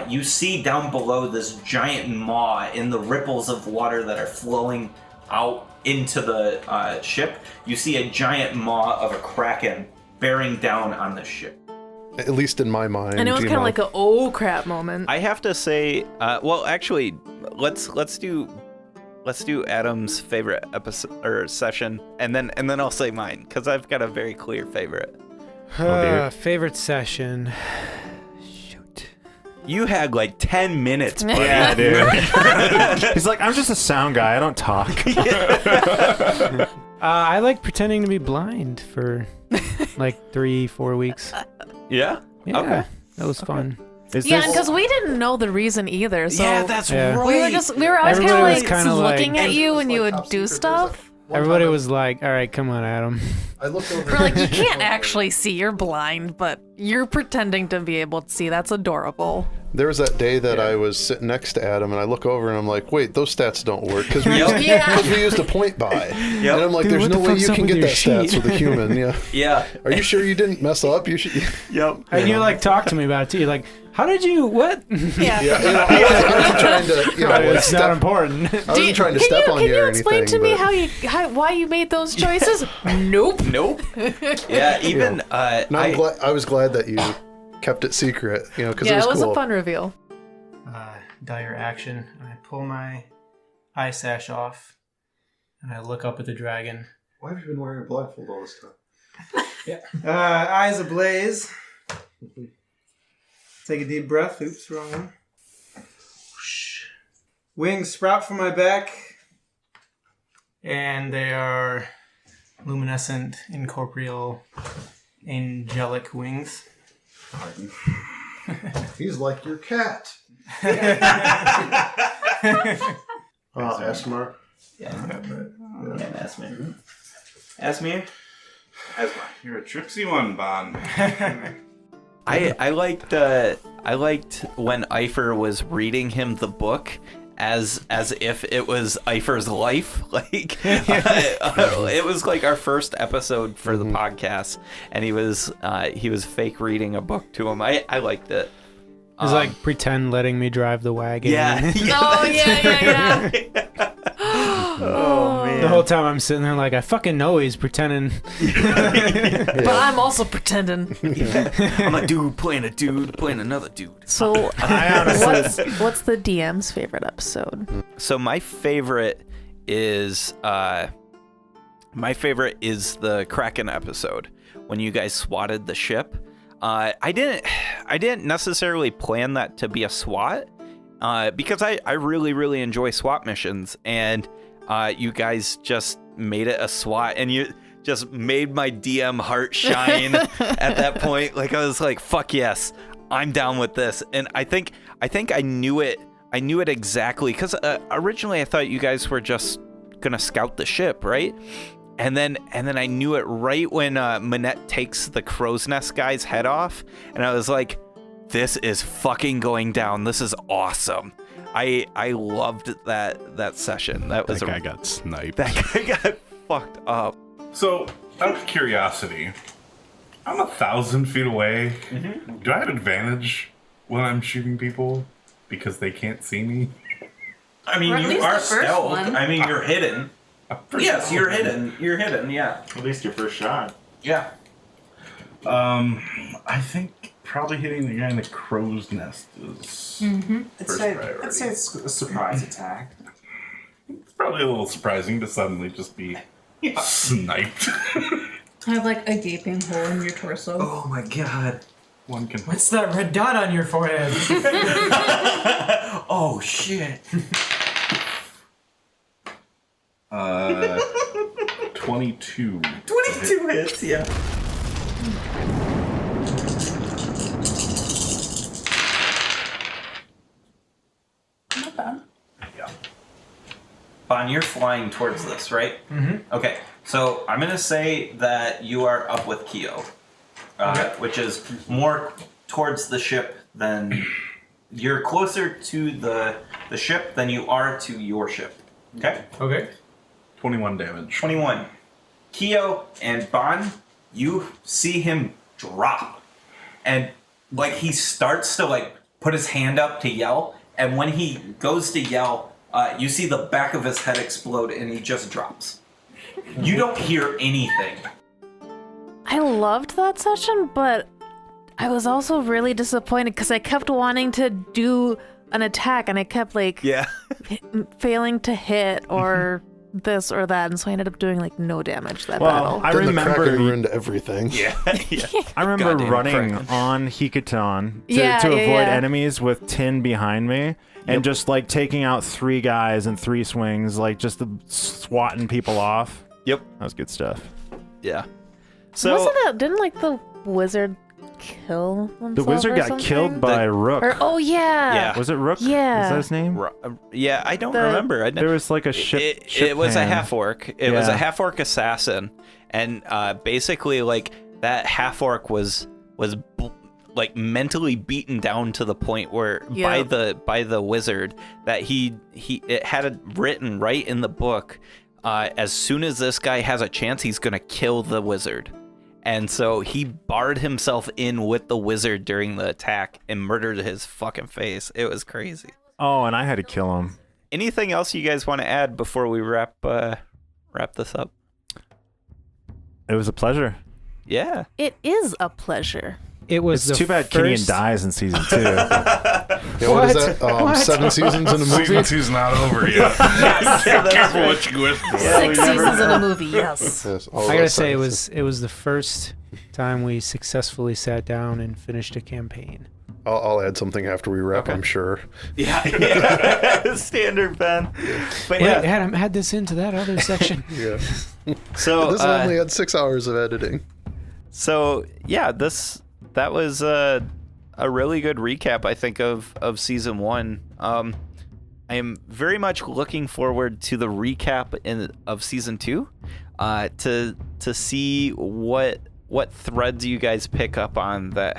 you see down below this giant maw in the ripples of water that are flowing out into the ship. You see a giant maw of a kraken bearing down on the ship. At least in my mind. And it was kind of like a oh crap moment. I have to say, well, actually, let's do Adam's favorite episode or session, and then I'll say mine because I've got a very clear favorite. Favorite session. Shoot. You had like 10 minutes, buddy. Yeah, dude. He's like, I'm just a sound guy. I don't talk. I like pretending to be blind for like 3-4 weeks. Yeah? Yeah, Okay. that was fun. Is Yeah, this- because we didn't know the reason either. So Yeah, that's Yeah. right. we were always kind Everybody of was like kinda like- looking at you when you would do stuff. Everybody was like, "All right, come on, Adam." I looked over. We're like, you can't actually see. You're blind, but you're pretending to be able to see. That's adorable. There was that day that I was sitting next to Adam, and I look over and I'm like, wait, those stats don't work because we, Yeah. we used a point by. And I'm like, Dude, there's what no the way fuck's you up can with get your that stats sheet? with a human. Yeah. Yeah. Are you sure you didn't mess up? You should. Yep. And you like talk to me about it too. You're like, How did you? What? Yeah. I wasn't trying to, It's not important. I wasn't trying to step on you or anything. Can you explain to me but- why you made those choices? Nope. Nope. Yeah, even No, I was glad that you kept it secret, because Yeah, it was cool. a fun reveal. Dire action. I pull my eye sash off, and I look up at the dragon. Why have you been wearing a blindfold all this time? Yeah. Eyes ablaze. Take a deep breath. Oops, wrong one. Wings sprout from my back, and they are luminescent, incorporeal, angelic wings. He's like your cat. Esmar. Esmir. You're a tricksy one, Bon. I liked when Eifer was reading him the book as if it was Eifer's life. Like it was like our first episode for the podcast, and he was fake reading a book to him. I liked it. It was like pretend letting me drive the wagon. Yeah. Oh yeah. Oh man. The whole time I'm sitting there like, I fucking know he's pretending. But I'm also pretending. I'm a dude playing another dude. So, what's the DM's favorite episode? So my favorite is the Kraken episode when you guys swatted the ship. I didn't necessarily plan that to be a SWAT, because I really enjoy SWAT missions, and you guys just made it a SWAT, and you just made my DM heart shine at that point. Like I was like, fuck yes, I'm down with this. And I think I knew it exactly, because originally I thought you guys were just gonna scout the ship, right? And then I knew it right when Manette takes the crow's nest guy's head off, and I was like, this is fucking going down. This is awesome. I loved that session. That guy got sniped. That guy got fucked up. So, out of curiosity, I'm 1,000 feet away. Mm-hmm. Do I have advantage when I'm shooting people because they can't see me? I mean, Or at you least are the first stealth. one. I mean, you're hidden. Yes, you're hidden. You're hidden. Yeah. At least your first shot. Yeah. I think probably hitting the guy in the crow's nest is first priority. I'd say it's a surprise attack. It's probably a little surprising to suddenly just be sniped. Have like a gaping hole in your torso. Oh my god. One can. What's that red dot on your forehead? Oh shit. 22. 22 hits. Yeah. Not bad. Yeah. Bon, you're flying towards this, right? Mm-hmm. Okay, so I'm gonna say that you are up with Kyo, which is more towards the ship than you're closer to the ship than you are to your ship. Okay. Okay. 21 damage. 21. Kyo and Bon, you see him drop, and like he starts to like put his hand up to yell, and when he goes to yell, you see the back of his head explode, and he just drops. You don't hear anything. I loved that session, but I was also really disappointed because I kept wanting to do an attack, and I kept like failing to hit or this or that, and so I ended up doing like no damage that battle. Then the Kraken ruined everything. Yeah. I remember Goddamn running Kraken. on Hikaton Yeah, to yeah, avoid yeah. enemies with Tin behind me, and just like taking out 3 guys in 3 swings, like just swatting people off. Yep. That was good stuff. Yeah. So Didn't like the wizard kill himself? The wizard or got something? killed by Rook. Oh yeah. Yeah. Was it Rook? Yeah. Is that his name? yeah, I don't The- There remember. was like a ship. It was a hand. half orc. It was a Yeah. half orc assassin, and basically like that half orc was like mentally beaten down to the point where by the wizard that it had it written right in the book. As soon as this guy has a chance, he's gonna kill the wizard, And so he barred himself in with the wizard during the attack and murdered his fucking face. It was crazy. Oh, and I had to kill him. Anything else you guys want to add before we wrap this up? It was a pleasure. Yeah. It is a pleasure. It was It's too bad Kenyon dies in season 2. Yeah, what is that? What? 7 seasons in a movie? Season 2's not over yet. Careful what you wish for. 6 seasons in a movie, yes. Yes, all I gotta those say, sentences. it was the first time we successfully sat down and finished a campaign. I'll add something after we wrap, Okay. I'm sure. Yeah. Standard, Ben. But Wait, yeah. Adam, add this into that other section. Yeah. So This only had 6 hours of editing. So yeah, that was a really good recap, I think, of season 1. I am very much looking forward to the recap of season 2, to see what threads you guys pick up on that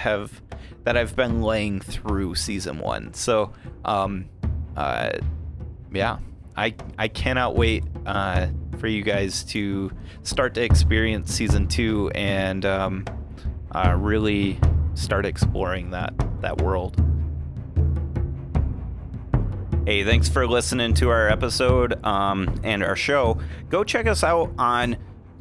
I've been laying through season 1. So yeah, I cannot wait for you guys to start to experience season 2 and really start exploring that world. Hey, thanks for listening to our episode and our show. Go check us out on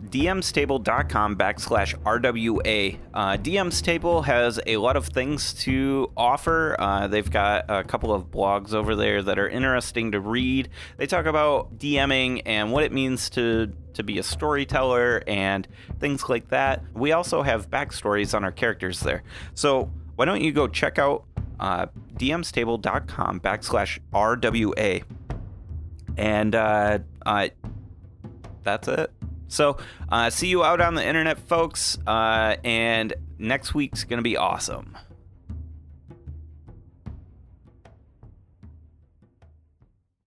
dmstable.com/RWA. DM's Table has a lot of things to offer. They've got a couple of blogs over there that are interesting to read. They talk about DMing and what it means to be a storyteller and things like that. We also have backstories on our characters there. So why don't you go check out dmstable.com/RWA. And that's it. So see you out on the internet, folks, and next week's going to be awesome.